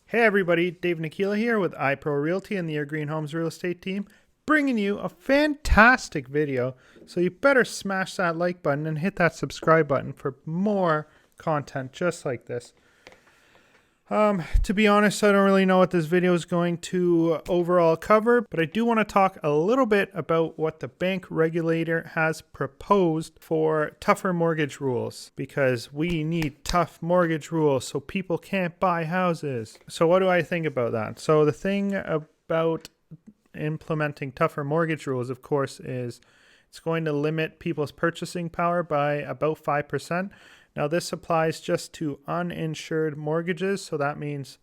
Hey everybody, Dave Nakkila here with iPro Realty and the Your Green Homes Real Estate team, bringing you a fantastic video. So you better smash that like button and hit that subscribe button for more content just like this. To be honest, I don't really know what this video is going to overall cover, but I do want to talk a little bit about what the bank regulator has proposed for tougher mortgage rules, because we need tough mortgage rules so people can't buy houses. So what do I think about that? So the thing about implementing tougher mortgage rules, of course, is it's going to limit people's purchasing power by about 5%. Now, this applies just to uninsured mortgages, so that means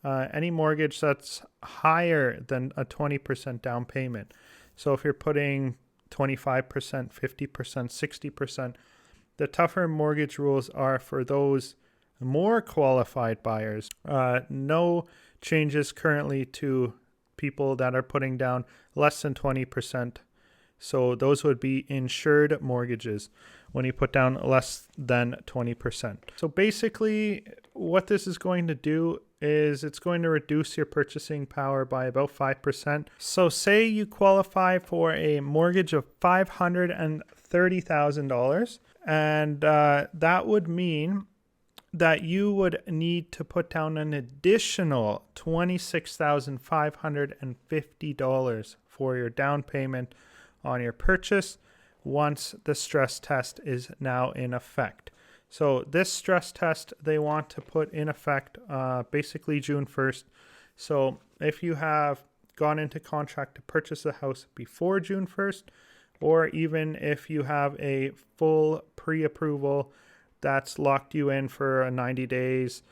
any mortgage that's higher than a 20% down payment. So if you're putting 25%, 50%, 60%, the tougher mortgage rules are for those more qualified buyers. No changes currently to people that are putting down less than 20%. So those would be insured mortgages when you put down less than 20%. So basically what this is going to do is it's going to reduce your purchasing power by about 5%. So say you qualify for a mortgage of $530,000, and that would mean that you would need to put down an additional $26,550 for your down payment on your purchase once the stress test is now in effect. So this stress test they want to put in effect basically June 1st. So if you have gone into contract to purchase a house before June 1st, or even if you have a full pre-approval that's locked you in for 90 days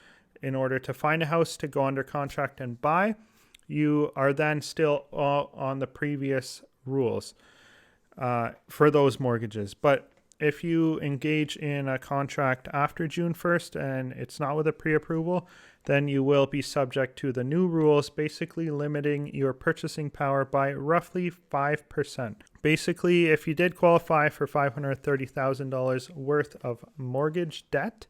in order to find a house to go under contract and buy, you are then still on the previous rules for those mortgages. But if you engage in a contract after June 1st and it's not with a pre-approval, then you will be subject to the new rules, basically limiting your purchasing power by roughly 5%. Basically, if you did qualify for $530,000 worth of mortgage debt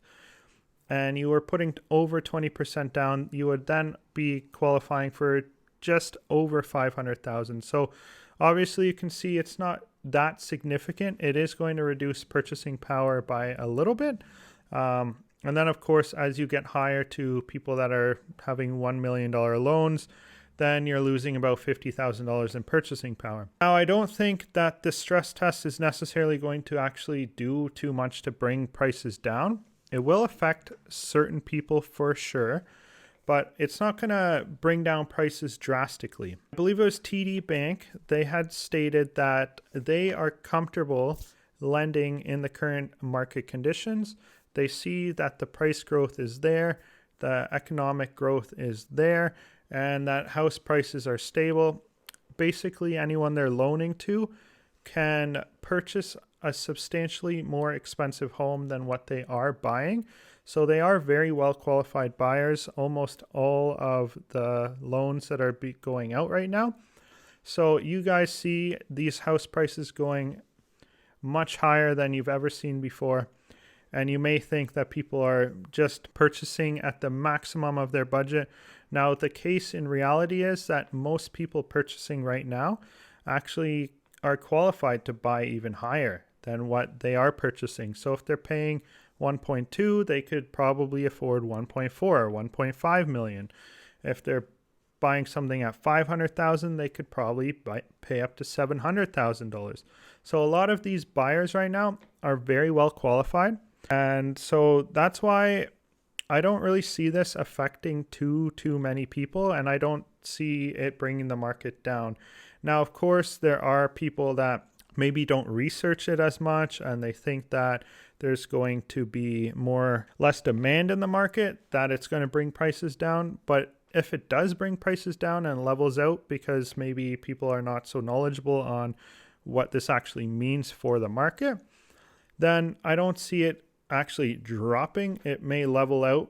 and you were putting over 20% down, you would then be qualifying for just over $500,000. So obviously you can see it's not that significant. It is going to reduce purchasing power by a little bit. And then, of course, as you get higher to people that are having $1 million loans, then you're losing about $50,000 in purchasing power. Now, I don't think that the stress test is necessarily going to actually do too much to bring prices down. It will affect certain people for sure, but it's not going to bring down prices drastically. I believe it was TD Bank. They had stated that they are comfortable lending in the current market conditions. They see that the price growth is there, the economic growth is there, and that house prices are stable. Basically, anyone they're loaning to can purchase a substantially more expensive home than what they are buying. So they are very well qualified buyers, almost all of the loans that are going out right now. So you guys see these house prices going much higher than you've ever seen before. And you may think that people are just purchasing at the maximum of their budget. Now, the case in reality is that most people purchasing right now actually are qualified to buy even higher than what they are purchasing. So if they're paying 1.2, they could probably afford 1.4 or 1.5 million. If they're buying something at 500,000, they could probably pay up to $700,000. So a lot of these buyers right now are very well qualified. And so that's why I don't really see this affecting too many people, and I don't see it bringing the market down. Now, of course, there are people that maybe don't research it as much and they think that there's going to be less demand in the market, that it's going to bring prices down. But if it does bring prices down and levels out because maybe people are not so knowledgeable on what this actually means for the market, then I don't see it actually dropping. It may level out,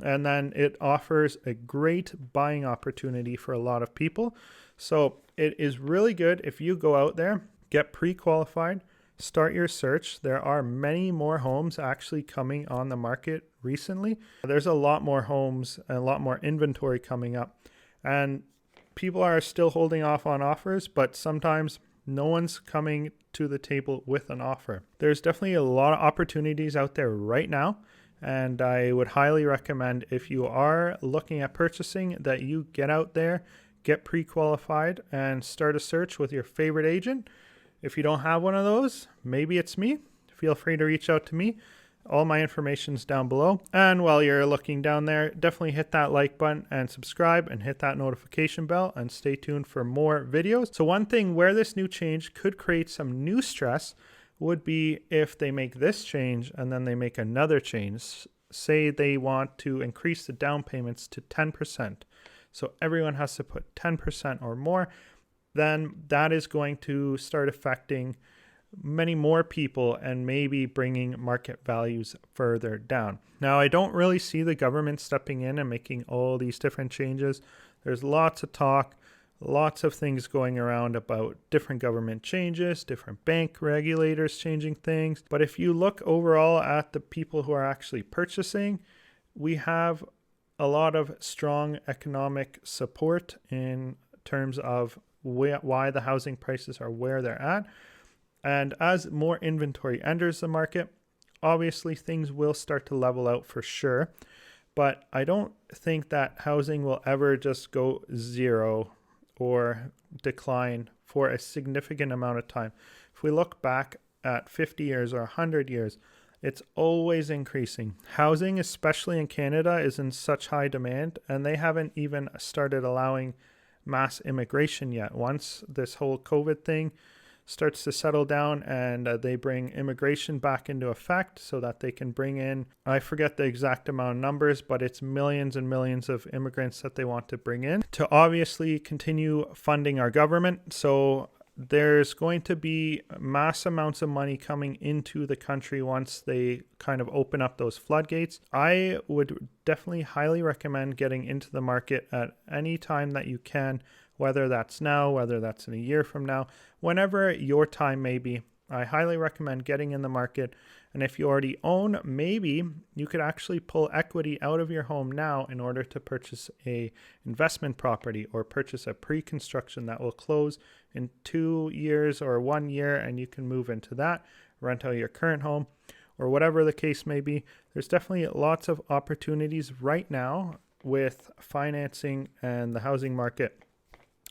and then it offers a great buying opportunity for a lot of people. So it is really good if you go out there, get pre-qualified, start your search. There are many more homes actually coming on the market recently. There's a lot more homes and a lot more inventory coming up, and people are still holding off on offers, but sometimes no one's coming to the table with an offer. There's definitely a lot of opportunities out there right now, and I would highly recommend, if you are looking at purchasing, that you get out there, get pre-qualified, and start a search with your favorite agent. If you don't have one of those, maybe it's me. Feel free to reach out to me. All my information's down below. And while you're looking down there, definitely hit that like button and subscribe and hit that notification bell and stay tuned for more videos. So one thing where this new change could create some new stress would be if they make this change and then they make another change. Say they want to increase the down payments to 10%. So everyone has to put 10% or more. Then that is going to start affecting many more people and maybe bringing market values further down. Now, I don't really see the government stepping in and making all these different changes. There's lots of talk, lots of things going around about different government changes, different bank regulators changing things. But if you look overall at the people who are actually purchasing, we have a lot of strong economic support in terms of why the housing prices are where they're at. And as more inventory enters the market, obviously things will start to level out for sure. But I don't think that housing will ever just go zero or decline for a significant amount of time. If we look back at 50 years or 100 years, it's always increasing. Housing, especially in Canada, is in such high demand, and they haven't even started allowing mass immigration yet. Once this whole COVID thing starts to settle down and they bring immigration back into effect so that they can bring in, I forget the exact amount of numbers, but it's millions and millions of immigrants that they want to bring in to obviously continue funding our government. So there's going to be mass amounts of money coming into the country once they kind of open up those floodgates. I would definitely highly recommend getting into the market at any time that you can, whether that's now, whether that's in a year from now, whenever your time may be. I highly recommend getting in the market. And if you already own, maybe you could actually pull equity out of your home now in order to purchase a investment property or purchase a pre-construction that will close in 2 years or 1 year, and you can move into that, rent out your current home, or whatever the case may be. There's definitely lots of opportunities right now with financing and the housing market.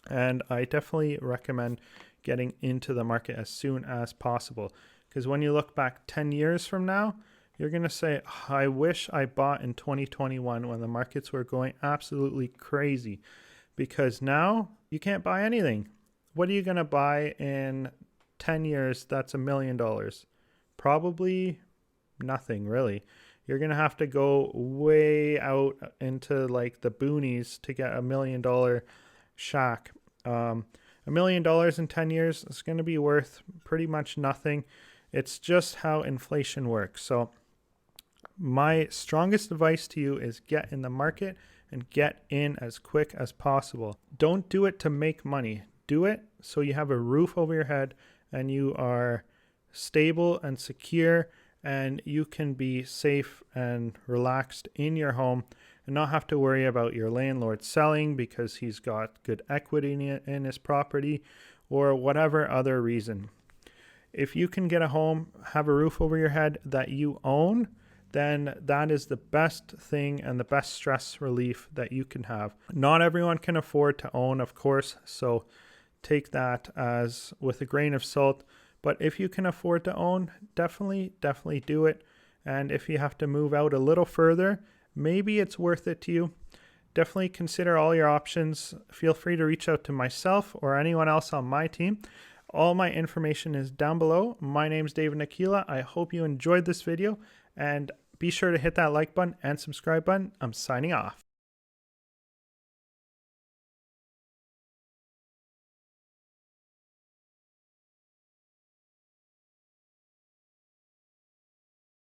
And I definitely recommend getting into the market as soon as possible. Because when you look back 10 years from now, you're going to say, I wish I bought in 2021 when the markets were going absolutely crazy. Because now you can't buy anything. What are you going to buy in 10 years that's $1 million? Probably nothing, really. You're going to have to go way out into like the boonies to get $1 million shack. $1 million in 10 years is going to be worth pretty much nothing. It's just how inflation works. So my strongest advice to you is get in the market and get in as quick as possible. Don't do it to make money. Do it so you have a roof over your head and you are stable and secure and you can be safe and relaxed in your home and not have to worry about your landlord selling because he's got good equity in his property or whatever other reason. If you can get a home, have a roof over your head that you own, then that is the best thing and the best stress relief that you can have. Not everyone can afford to own, of course, so take that as with a grain of salt. But if you can afford to own, definitely do it. And if you have to move out a little further, maybe it's worth it to you. Definitely consider all your options. Feel free to reach out to myself or anyone else on my team. All my information is down below. My name's David Nakkila. I hope you enjoyed this video and be sure to hit that like button and subscribe button. I'm signing off.